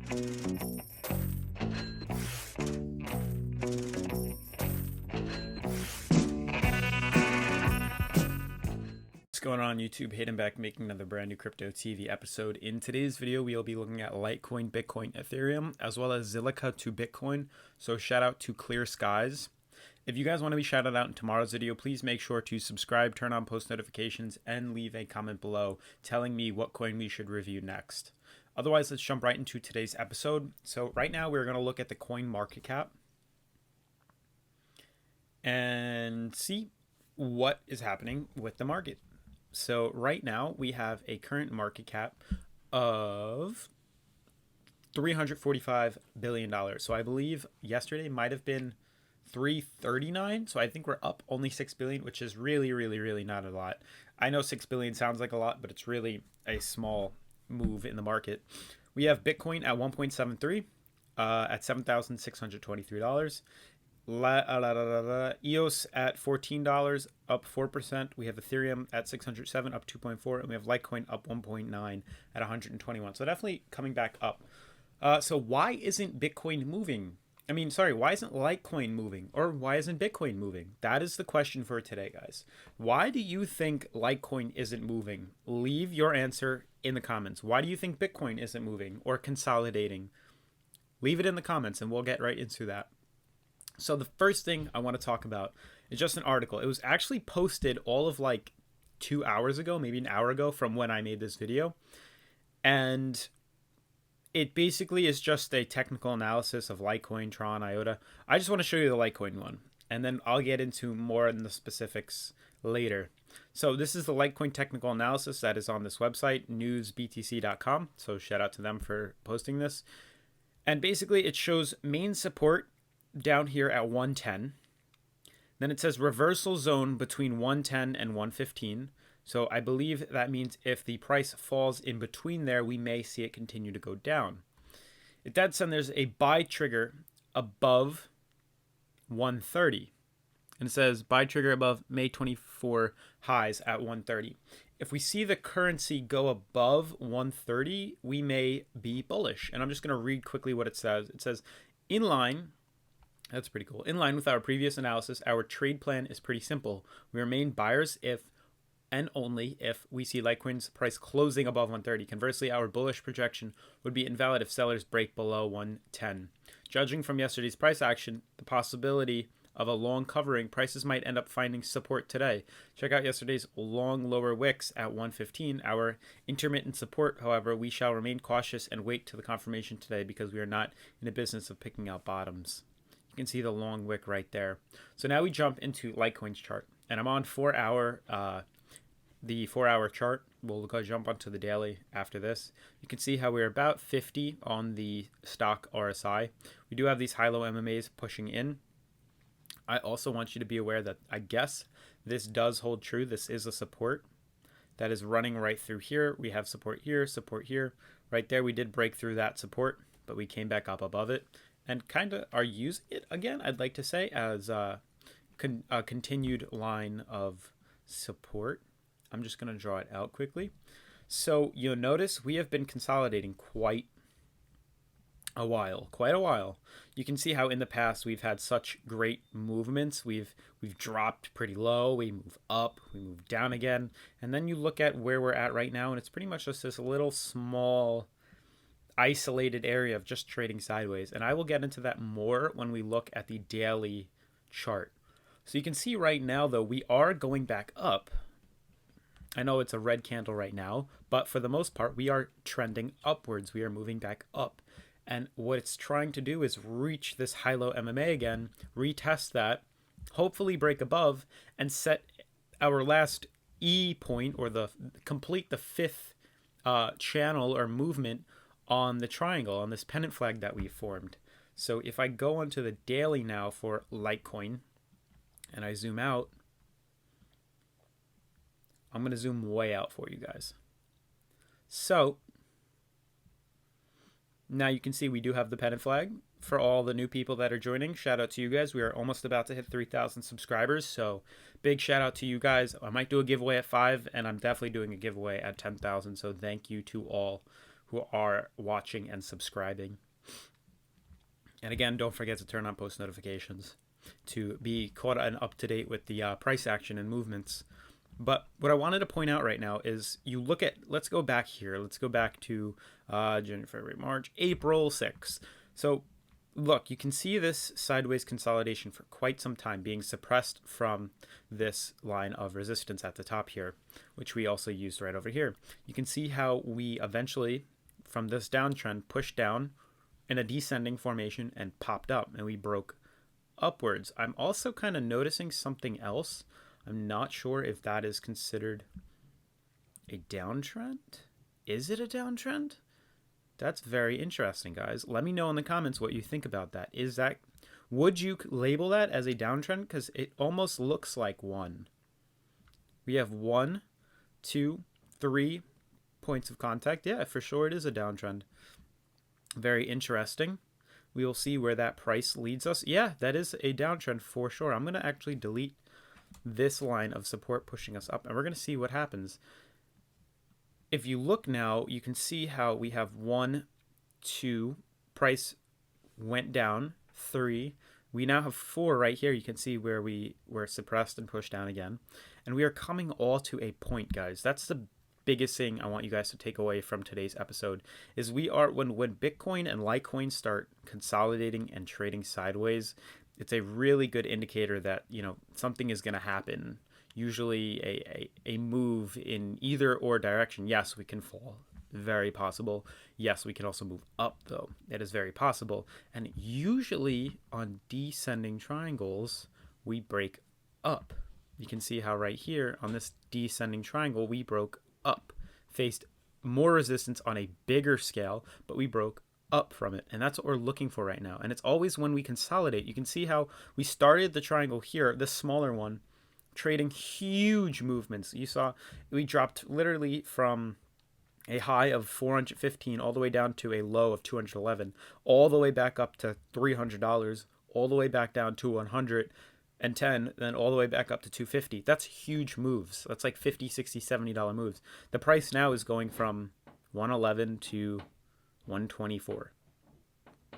What's going on YouTube? Hayden back making another brand new Crypto TV episode. In today's video, we'll be looking at Litecoin, Bitcoin, Ethereum, as well as Zilliqa to Bitcoin. So shout out to Clear Skies. If you guys want to be shouted out in tomorrow's video, please make sure to subscribe, turn on post notifications, and leave a comment below telling me what coin we should review next. Otherwise, let's jump right into today's episode. So right now, we're going to look at the coin market cap and see what is happening with the market. So right now, we have a current market cap of $345 billion. So I believe yesterday might have been 339. So I think we're up only 6 billion, which is really not a lot. I know 6 billion sounds like a lot, but it's really a small move in the market. We have Bitcoin at 1.73 at $7,623. EOS at $14, up 4%. We have Ethereum at 607, up 2.4, and we have Litecoin up 1.9 at 121. So definitely coming back up. So why isn't Bitcoin moving? Why isn't Litecoin moving? Or why isn't Bitcoin moving? That is the question for today, guys. Why do you think Litecoin isn't moving? Leave your answer in the comments. Why do you think Bitcoin isn't moving or consolidating? Leave it in the comments and we'll get right into that. So the first thing I want to talk about is just an article. It was actually posted all of like 2 hours ago, maybe an hour ago from when I made this video. And it basically is just a technical analysis of Litecoin, Tron, IOTA. I just want to show you the Litecoin one, and then I'll get into more in the specifics later. So this is the Litecoin technical analysis that is on this website, newsbtc.com. So shout out to them for posting this. And basically it shows main support down here at 110. Then it says reversal zone between 110 and 115. So I believe that means if the price falls in between there, we may see it continue to go down. At that time, there's a buy trigger above 130. And it says buy trigger above May 24 highs at 130. If we see the currency go above 130, we may be bullish. And I'm just going to read quickly what it says. It says, in line, that's pretty cool. In line with our previous analysis, our trade plan is pretty simple. We remain buyers if and only if we see Litecoin's price closing above 130. Conversely, our bullish projection would be invalid if sellers break below 110. Judging from yesterday's price action, the possibility of a long covering, prices might end up finding support today. Check out yesterday's long lower wicks at 115. Our intermittent support, however, we shall remain cautious and wait to the confirmation today because we are not in the business of picking out bottoms. You can see the long wick right there. So now we jump into Litecoin's chart, and I'm on the 4-hour chart. We'll go jump onto the daily after this. You can see how we're about 50 on the stock RSI. We do have these high-low MMAs pushing in. I also want you to be aware that I guess this does hold true. This is a support that is running right through here. We have support here, support here. Right there, we did break through that support, but we came back up above it and kind of are using it again, I'd like to say, as a continued line of support. I'm just going to draw it out quickly. So you'll notice we have been consolidating quite a while. You can see how in the past we've had such great movements. We've dropped pretty low, we move up, we move down again, and then you look at where we're at right now, and it's pretty much just this little small isolated area of just trading sideways. And I will get into that more when we look at the daily chart. So you can see right now, though, we are going back up. I know it's a red candle right now, but for the most part, we are trending upwards. We are moving back up. And what it's trying to do is reach this high-low MMA again, retest that, hopefully break above, and set our last E point, or complete the fifth channel or movement on the triangle, on this pennant flag that we formed. So if I go onto the daily now for Litecoin, and I zoom out, I'm going to zoom way out for you guys. So now you can see we do have the pennant flag. For all the new people that are joining, shout out to you guys. We are almost about to hit 3,000 subscribers, so big shout out to you guys. I might do a giveaway at 5, and I'm definitely doing a giveaway at 10,000, so thank you to all who are watching and subscribing. And again, don't forget to turn on post notifications to be caught and up to date with the price action and movements. But what I wanted to point out right now is you look at, let's go back here. Let's go back to January, February, March, April 6th. So look, you can see this sideways consolidation for quite some time being suppressed from this line of resistance at the top here, which we also used right over here. You can see how we eventually, from this downtrend, pushed down in a descending formation and popped up, and we broke upwards. I'm also kind of noticing something else. I'm not sure if that is considered a downtrend. Is it a downtrend? That's very interesting, guys. Let me know in the comments what you think about that. Would you label that as a downtrend? Because it almost looks like one. We have 1, 2, 3 points of contact. Yeah, for sure it is a downtrend. Very interesting. We will see where that price leads us. Yeah, that is a downtrend for sure. I'm going to actually delete this line of support pushing us up, and we're going to see what happens. If you look now, you can see how we have 1, 2, price went down, 3. We now have 4 right here. You can see where we were suppressed and pushed down again. And we are coming all to a point, guys. That's the biggest thing I want you guys to take away from today's episode is when Bitcoin and Litecoin start consolidating and trading sideways, it's a really good indicator that, something is going to happen. Usually a move in either or direction. Yes, we can fall. Very possible. Yes, we can also move up, though. That is very possible. And usually on descending triangles, we break up. You can see how right here on this descending triangle, we broke up. Faced more resistance on a bigger scale, but we broke up from it, and that's what we're looking for right now. And it's always when we consolidate. You can see how we started the triangle here, this smaller one, trading huge movements. You saw we dropped literally from a high of 415 all the way down to a low of 211, all the way back up to $300, all the way back down to 110, then all the way back up to 250. That's huge moves. That's like $50, $60, $70 moves. The price now is going from 111 to 124,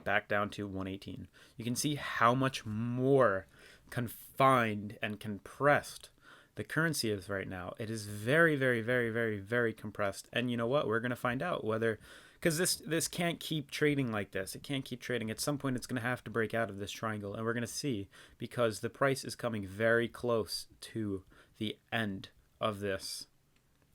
back down to 118. You can see how much more confined and compressed the currency is right now. It is very, very, very, very, very compressed. And you know what? We're going to find out whether, because this can't keep trading like this. It can't keep trading. At some point, it's going to have to break out of this triangle, and we're going to see, because the price is coming very close to the end of this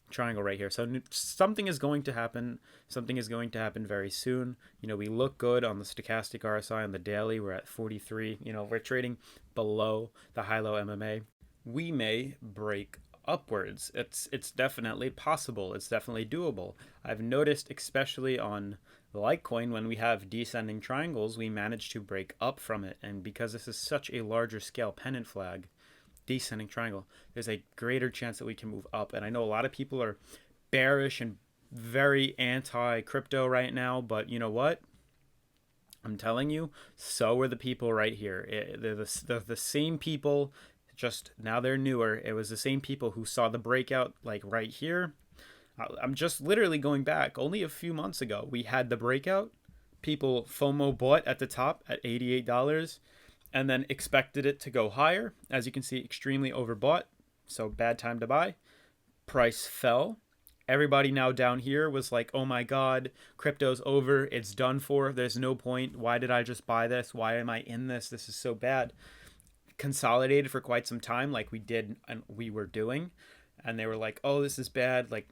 triangle right here. So something is going to happen. Something is going to happen very soon. We look good on the stochastic RSI on the daily. We're at 43. We're trading below the high-low MMA. We may break upwards. It's definitely possible. It's definitely doable. I've noticed, especially on Litecoin, when we have descending triangles, we manage to break up from it. And because this is such a larger scale pennant flag, descending triangle, there's a greater chance that we can move up. And I know a lot of people are bearish and very anti-crypto right now, but you know what? I'm telling you, so are the people right here. They're the same people, just now they're newer. It was the same people who saw the breakout like right here. I'm just literally going back. Only a few months ago, we had the breakout. People FOMO bought at the top at $88. And then expected it to go higher. As you can see, extremely overbought. So bad time to buy. Price fell. Everybody now down here was like, oh my God, crypto's over. It's done for. There's no point. Why did I just buy this? Why am I in this? This is so bad. Consolidated for quite some time like we did and we were doing. And they were like, oh, this is bad. Like,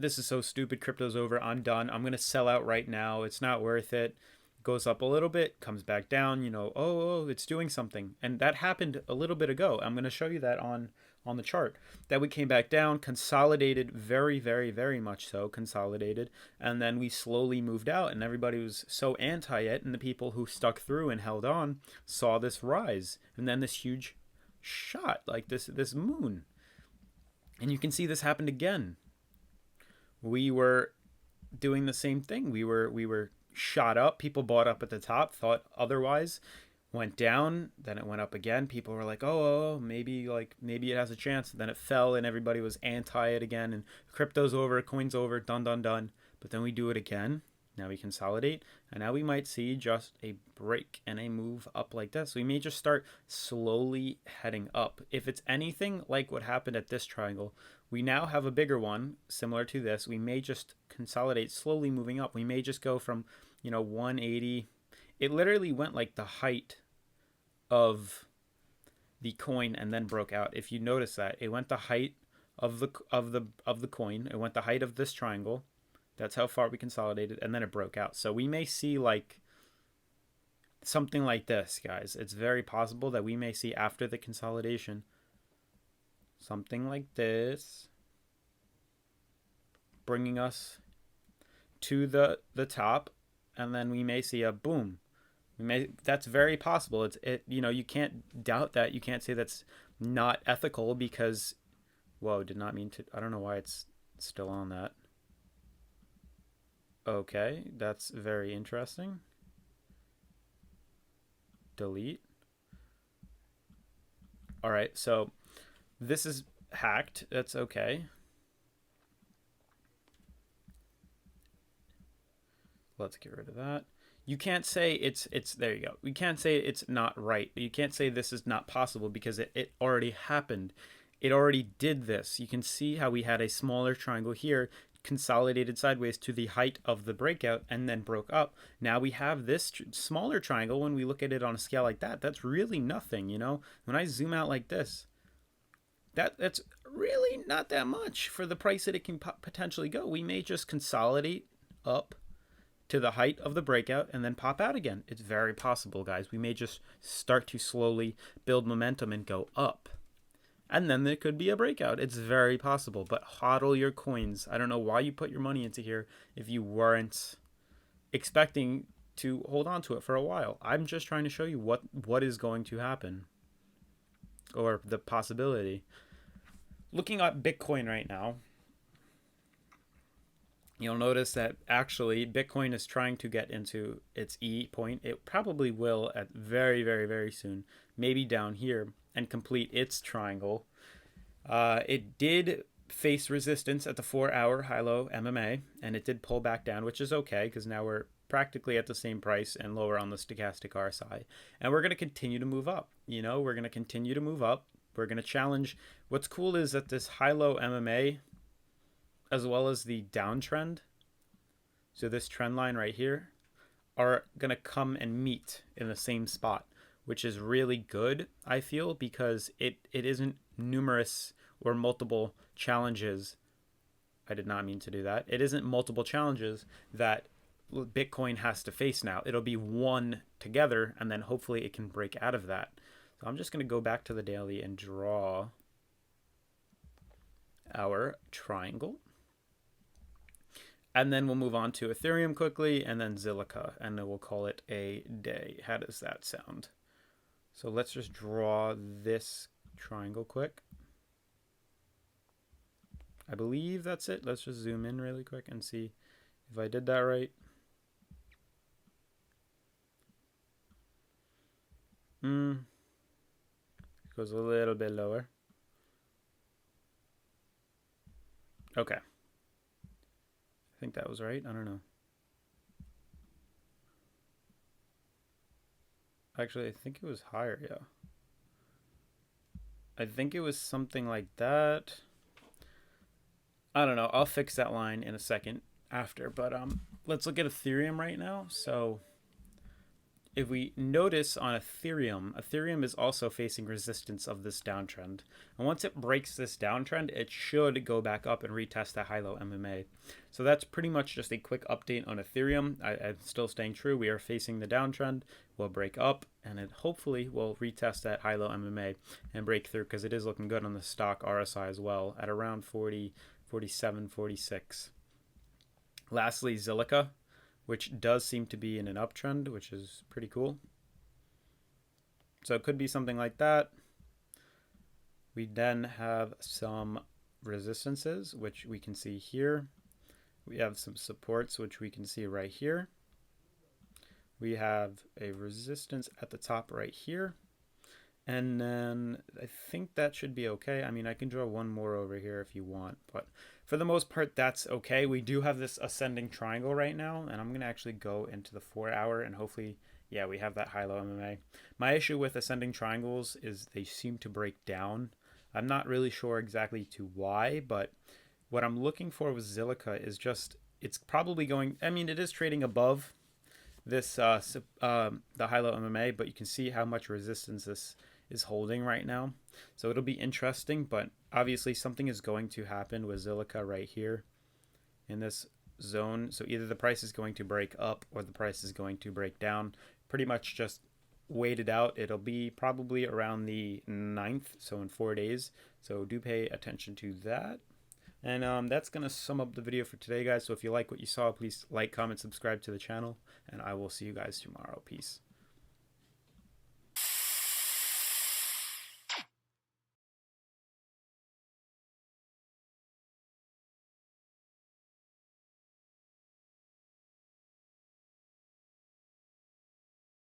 this is so stupid. Crypto's over. I'm done. I'm going to sell out right now. It's not worth it. Goes up a little bit, comes back down, oh, it's doing something. And that happened a little bit ago. I'm going to show you that on the chart. That we came back down, consolidated very, very, very much so, consolidated. And then we slowly moved out, and everybody was so anti it. And the people who stuck through and held on saw this rise. And then this huge shot, like this moon. And you can see this happened again. We were doing the same thing. We were shot up. People bought up at the top, thought otherwise, went down, then it went up again. People were like, oh, maybe it has a chance. Then it fell and everybody was anti it again, and crypto's over, coin's over, done. but then we do it again. Now we consolidate, and now we might see just a break and a move up like this. We may just start slowly heading up. If it's anything like what happened at this triangle, we now have a bigger one similar to this. We may just consolidate, slowly moving up. We may just go from, 180. It literally went like the height of the coin and then broke out. If you notice that, it went the height of the coin. It went the height of this triangle. That's how far we consolidated, and then it broke out. So we may see like something like this, guys. It's very possible that we may see after the consolidation something like this, bringing us to the top, and then we may see a boom. That's very possible. You can't doubt that. You can't say that's not ethical because, whoa, did not mean to. I don't know why it's still on that. Okay, that's very interesting. Delete. All right, so this is hacked. That's okay. Let's get rid of that. You can't say it's there you go. We can't say it's not right. You can't say this is not possible because it already happened. It already did this. You can see how we had a smaller triangle here, consolidated sideways to the height of the breakout and then broke up. Now we have this smaller triangle. When we look at it on a scale like that, that's really nothing. When I zoom out like this, that's really not that much for the price that it can potentially go. We may just consolidate up to the height of the breakout and then pop out again. It's very possible, guys. We may just start to slowly build momentum and go up. And then there could be a breakout. It's very possible, but hodl your coins. I don't know why you put your money into here if you weren't expecting to hold on to it for a while. I'm just trying to show you what is going to happen, or the possibility. Looking at Bitcoin right now, you'll notice that actually Bitcoin is trying to get into its E point. It probably will at very, very, very soon, maybe down here, and complete its triangle. It did face resistance at the 4-hour high-low MMA, and it did pull back down, which is okay because now we're practically at the same price and lower on the stochastic RSI. And we're going to continue to move up. We're going to continue to move up. We're going to challenge. What's cool is that this high-low MMA, as well as the downtrend, so this trend line right here, are going to come and meet in the same spot, which is really good, I feel, because it isn't numerous or multiple challenges. I did not mean to do that. It isn't multiple challenges that Bitcoin has to face now. It'll be one together, and then hopefully it can break out of that. So I'm just going to go back to the daily and draw our triangle. And then we'll move on to Ethereum quickly, and then Zilliqa, and then we'll call it a day. How does that sound? So let's just draw this triangle quick. I believe that's it. Let's just zoom in really quick and see if I did that right. Goes a little bit lower. Okay. I think that was right. I don't know. Actually, I think it was higher, yeah. I think it was something like that. I don't know. I'll fix that line in a second after, but let's look at Ethereum right now. So if we notice on Ethereum is also facing resistance of this downtrend. And once it breaks this downtrend, it should go back up and retest that high-low MMA. So that's pretty much just a quick update on Ethereum. I'm still staying true. We are facing the downtrend. We'll break up, and it hopefully will retest that high-low MMA and break through, because it is looking good on the stock RSI as well at around 40, 47, 46. Lastly, Zilliqa, which does seem to be in an uptrend, which is pretty cool. So it could be something like that. We then have some resistances, which we can see here. We have some supports, which we can see right here. We have a resistance at the top right here. And then I think that should be okay. I mean, I can draw one more over here if you want, but for the most part, that's okay. We do have this ascending triangle right now, and I'm going to actually go into the 4-hour, and hopefully, yeah, we have that high-low MMA. My issue with ascending triangles is they seem to break down. I'm not really sure exactly to why, but what I'm looking for with Zilliqa is just, it's probably going, I mean, it is trading above this, the high-low MMA, but you can see how much resistance this is holding right now. So it'll be interesting, but obviously something is going to happen with Zilliqa right here in this zone. So either the price is going to break up or the price is going to break down. Pretty much just wait it out. It'll be probably around the 9th, so in 4 days. So do pay attention to that. And that's going to sum up the video for today, guys. So if you like what you saw, please like, comment, subscribe to the channel, and I will see you guys tomorrow. Peace.